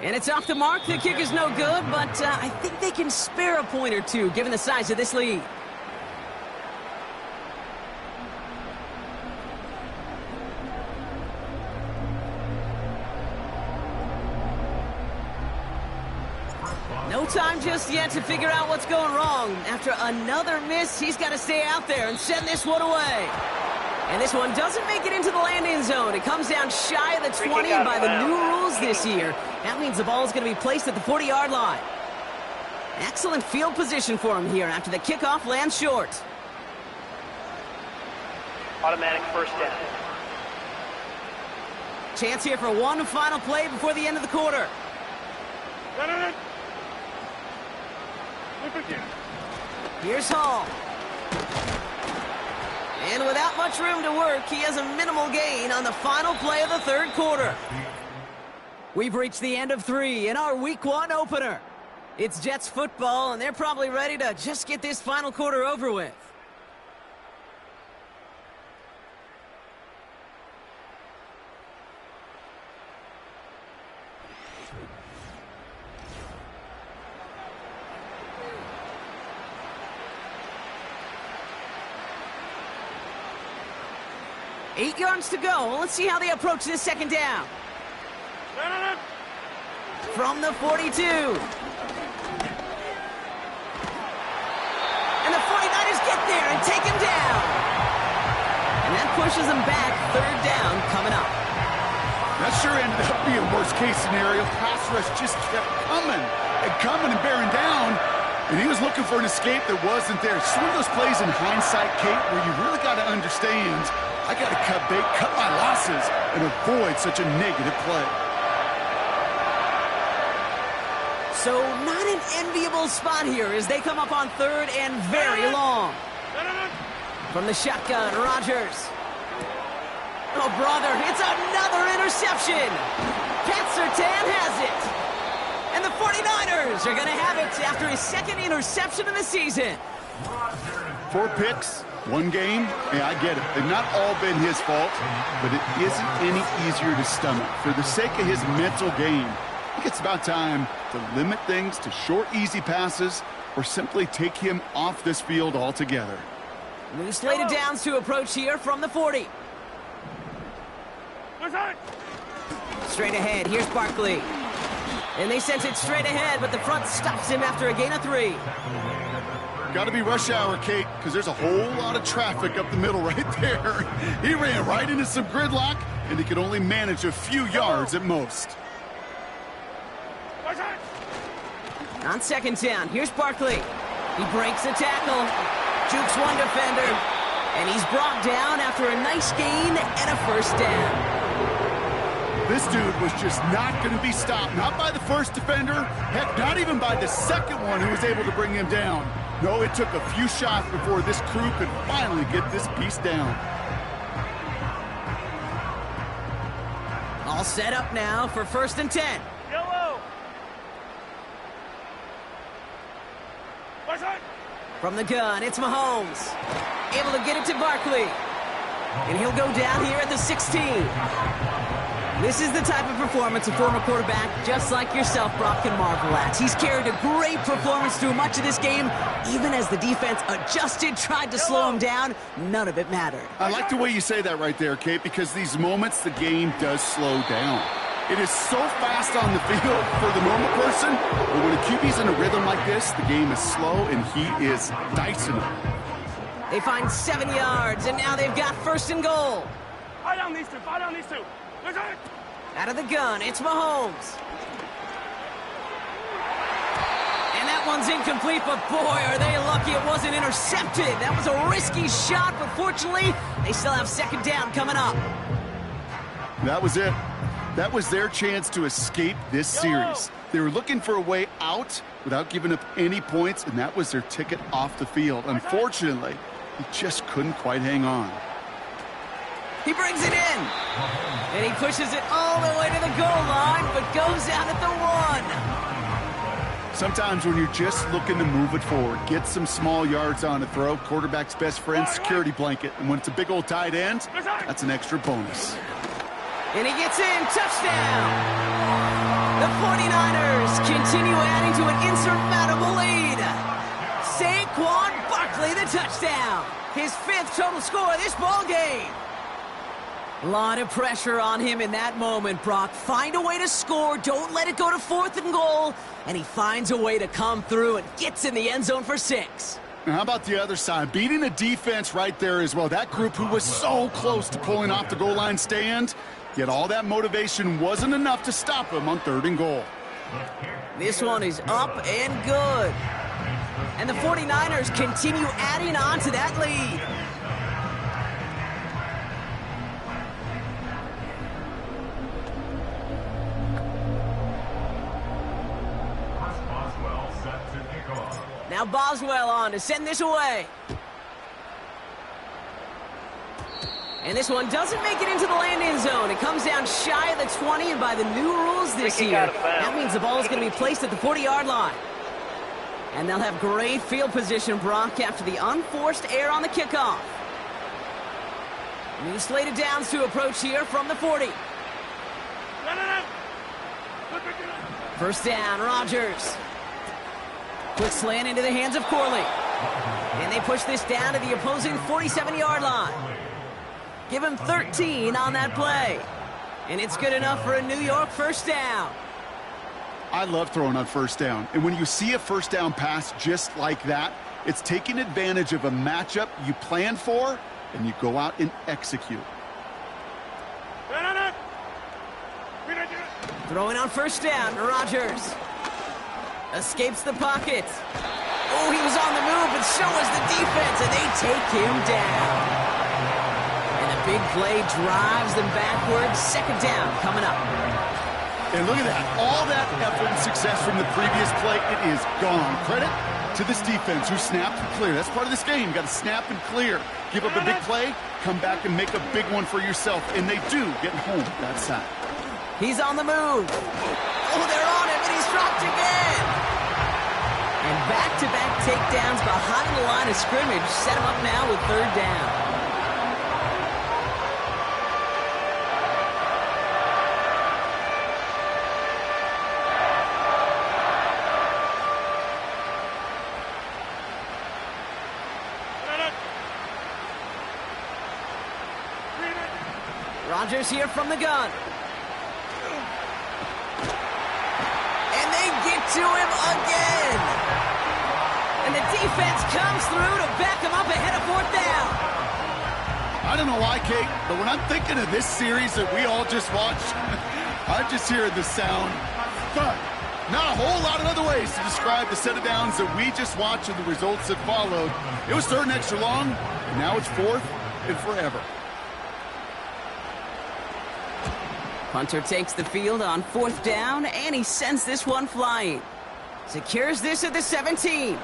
Speaker 2: And it's off the mark. The kick is no good, but I think they can spare a point or two, given the size of this lead. No time just yet to figure out what's going wrong. After another miss, he's got to stay out there and send this one away. And this one doesn't make it into the landing zone. It comes down shy of the 20 by the new rules this year. That means the ball is going to be placed at the 40-yard line. Excellent field position for him here after the kickoff lands short.
Speaker 4: Automatic first down.
Speaker 2: Chance here for one final play before the end of the quarter. Here's Hall. And without much room to work, he has a minimal gain on the final play of the third quarter. We've reached the end of 3 in our Week 1 opener. It's Jets football, and they're probably ready to just get this final quarter over with. Eight yards to go. Let's see how they approach this second down. From the 42. And the 49ers get there and take him down. And that pushes them back. Third down coming up.
Speaker 3: That sure ended up being worst-case scenario. Pass rush just kept coming and bearing down. And he was looking for an escape that wasn't there. It's one of those plays in hindsight, Kate, where you really got to understand, I got to cut bait, cut my losses, and avoid such a negative play.
Speaker 2: So not an enviable spot here as they come up on third and very long. From the shotgun, Rodgers. Oh, brother, it's another interception. Pat Surtain has it. And the 49ers are going to have it after his second interception of the season.
Speaker 3: 4 picks, 1 game. Yeah, I get it. They've not all been his fault, but it isn't any easier to stomach. For the sake of his mental game, I think it's about time to limit things to short, easy passes or simply take him off this field altogether.
Speaker 2: New slated downs to approach here from the 40. Straight ahead, here's Barkley. And they sent it straight ahead, but the front stops him after a gain of 3.
Speaker 3: Got to be rush hour, Kate, because there's a whole lot of traffic up the middle right there. He ran right into some gridlock, and he could only manage a few yards at most.
Speaker 2: On second down, here's Barkley. He breaks a tackle, jukes one defender, and he's brought down after a nice gain and a first down.
Speaker 3: This dude was just not going to be stopped. Not by the first defender. Heck, not even by the second one who was able to bring him down. No, it took a few shots before this crew could finally get this piece down.
Speaker 2: All set up now for 1st and 10.
Speaker 5: Yellow.
Speaker 2: From the gun, it's Mahomes. Able to get it to Barkley. And he'll go down here at the 16. This is the type of performance a former quarterback, just like yourself, Brock, can marvel at. He's carried a great performance through much of this game. Even as the defense adjusted, tried to slow him down, none of it mattered.
Speaker 3: I like the way you say that right there, Kate, because these moments the game does slow down. It is so fast on the field for the normal person, but when a QB's in a rhythm like this, the game is slow and he is dicing it.
Speaker 2: They find 7 yards, and now they've got 1st and goal.
Speaker 5: Fire down these two. Fire down these two.
Speaker 2: Out of the gun, it's Mahomes. And that one's incomplete, but boy, are they lucky it wasn't intercepted. That was a risky shot, but fortunately, they still have 2nd down coming up.
Speaker 3: That was it. That was their chance to escape this series. They were looking for a way out without giving up any points, and that was their ticket off the field. Unfortunately, he just couldn't quite hang on.
Speaker 2: He brings it in. And he pushes it all the way to the goal line, but goes out at the 1.
Speaker 3: Sometimes when you're just looking to move it forward, get some small yards on a throw, quarterback's best friend, security blanket. And when it's a big old tight end, that's an extra bonus.
Speaker 2: And he gets in. Touchdown. The 49ers continue adding to an insurmountable lead. Saquon Barkley, the touchdown. His 5th total score of this ball game. A lot of pressure on him in that moment, Brock. Find a way to score. Don't let it go to 4th and goal. And he finds a way to come through and gets in the end zone for 6.
Speaker 3: Now, how about the other side? Beating the defense right there as well. That group who was so close to pulling off the goal line stand, yet all that motivation wasn't enough to stop him on 3rd and goal.
Speaker 2: This one is up and good. And the 49ers continue adding on to that lead. Now Boswell on to send this away. And this one doesn't make it into the landing zone. It comes down shy of the 20, and by the new rules this year, that means the ball is going to be placed at the 40-yard line. And they'll have great field position, Brock, after the unforced error on the kickoff. New slated downs to approach here from the 40. First down, Rodgers. Quick slant into the hands of Corley. And they push this down to the opposing 47-yard line. Give him 13 on that play. And it's good enough for a New York first down.
Speaker 3: I love throwing on first down. And when you see a first down pass just like that, it's taking advantage of a matchup you plan for, and you go out and execute.
Speaker 2: Throwing on first down, Rodgers. Escapes the pocket. Oh, he was on the move, but so was the defense, and they take him down. And a big play drives them backwards. 2nd down coming up.
Speaker 3: And look at that. All that effort and success from the previous play, it is gone. Credit to this defense who snapped and clear. That's part of this game. You got to snap and clear. Give up a big play, come back and make a big one for yourself. And they do get home that side.
Speaker 2: He's on the move. Oh, they're on him, and he's dropped again. And back-to-back takedowns behind the line of scrimmage set him up now with 3rd down. Rodgers here from the gun. And they get to him again. And the defense comes through to back him up ahead of 4th down.
Speaker 3: I don't know why, Kate, but when I'm thinking of this series that we all just watched, I'm just hearing the sound thud. Not a whole lot of other ways to describe the set of downs that we just watched and the results that followed. It was 3rd and extra long, and now it's 4th and forever.
Speaker 2: Punter takes the field on 4th down, and he sends this one flying. Secures this at the 17.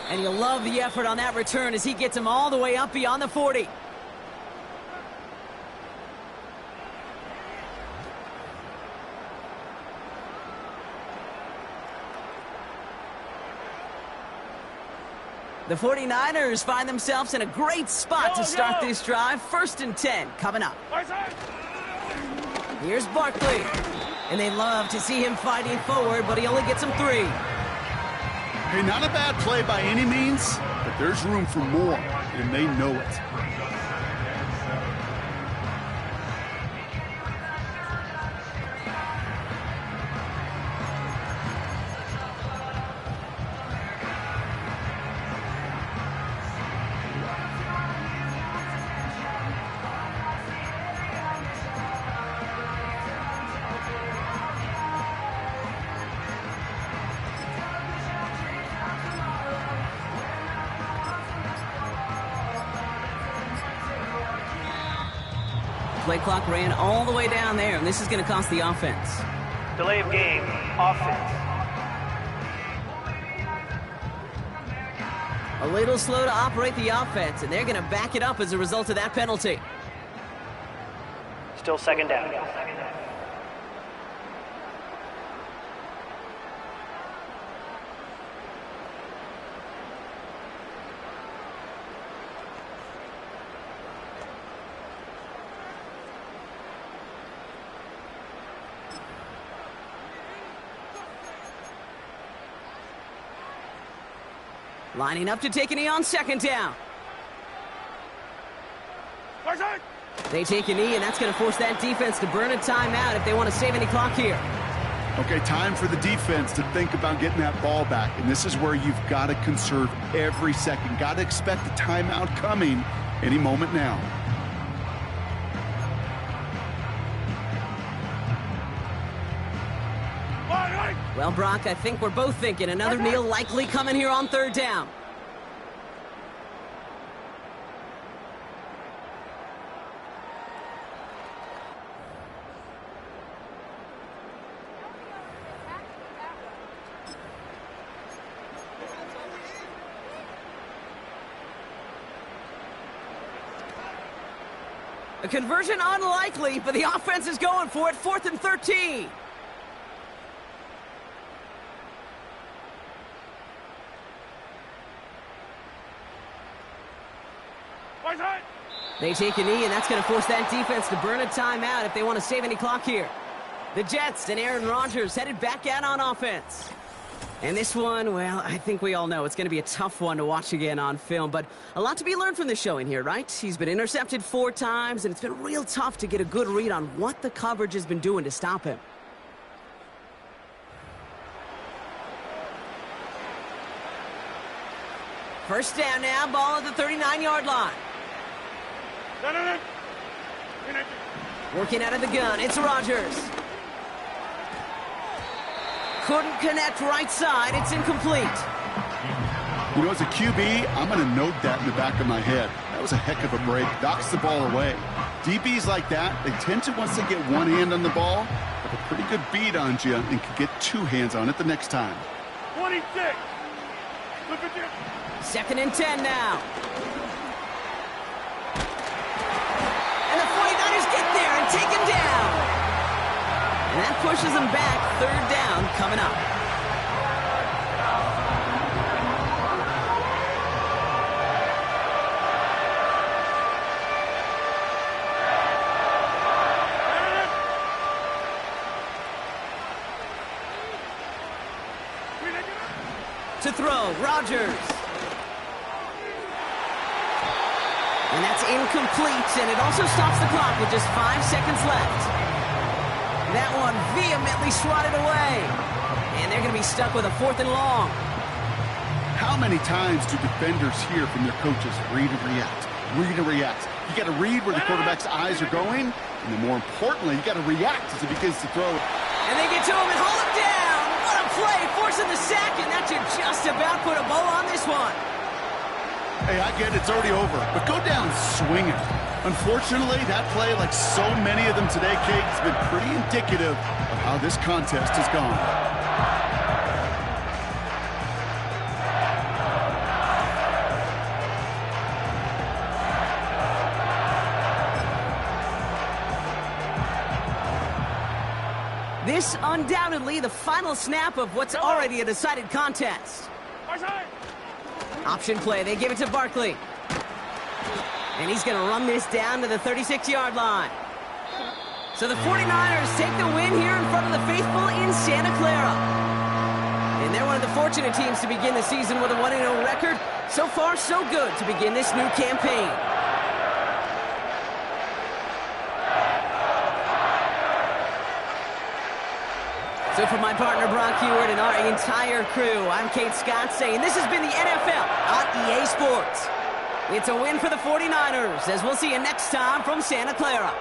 Speaker 2: And you'll love the effort on that return as he gets him all the way up beyond the 40. The 49ers find themselves in a great spot to start this drive. 1st and 10 coming up. Here's Barkley. And they love to see him fighting forward, but he only gets him 3.
Speaker 3: Hey, not a bad play by any means, but there's room for more, and they know it.
Speaker 2: Play clock ran all the way down there, and this is going to cost the offense.
Speaker 4: Delay of game, offense.
Speaker 2: A little slow to operate the offense, and they're going to back it up as a result of that penalty.
Speaker 4: Still second down.
Speaker 2: Lining up to take a knee on second down. They take a knee, and that's going to force that defense to burn a timeout if they want to save any clock here.
Speaker 3: Okay, time for the defense to think about getting that ball back. And this is where you've got to conserve every second. Got to expect a timeout coming any moment now.
Speaker 2: Well, Brock, I think we're both thinking another kneel likely coming here on third down. A conversion unlikely, but the offense is going for it. 4th and 13. They take a knee, and that's going to force that defense to burn a timeout if they want to save any clock here. The Jets and Aaron Rodgers headed back out on offense. And this one, well, I think we all know it's going to be a tough one to watch again on film, but a lot to be learned from this showing here, right? He's been intercepted 4 times, and it's been real tough to get a good read on what the coverage has been doing to stop him. First down now, ball at the 39-yard line. Working out of the gun, it's Rodgers. Couldn't connect right side, it's incomplete.
Speaker 3: You know, as a QB, I'm going to note that in the back of my head. That was a heck of a break. Knocks the ball away. DBs like that, they tend to, once they get one hand on the ball, have a pretty good beat on you and can get 2 hands on it the next time.
Speaker 5: 26.
Speaker 2: 2nd and 10 now. And the 49ers get there and take him down. And that pushes them back. 3rd down coming up. To throw, Rodgers. And that's incomplete, and it also stops the clock with just 5 seconds left. That one vehemently swatted away. And they're going to be stuck with a 4th and long.
Speaker 3: How many times do defenders hear from their coaches, read and react, read and react? You got to read where the quarterback's eyes are going, and then more importantly, you got to react as it begins to throw.
Speaker 2: And they get to him and hold him down. What a play, forcing the sack, and that should just about put a bow on this one.
Speaker 3: Hey, I get it, it's already over, but go down swinging. Unfortunately, that play, like so many of them today, Kate, has been pretty indicative of how this contest has gone.
Speaker 2: This undoubtedly the final snap of what's already a decided contest. Option play, they give it to Barkley. And he's going to run this down to the 36-yard line. So the 49ers take the win here in front of the faithful in Santa Clara. And they're one of the fortunate teams to begin the season with a 1-0 record. So far, so good to begin this new campaign. So for my partner, Brock Heward, and our entire crew, I'm Kate Scott saying this has been the NFL on EA Sports. It's a win for the 49ers, as we'll see you next time from Santa Clara.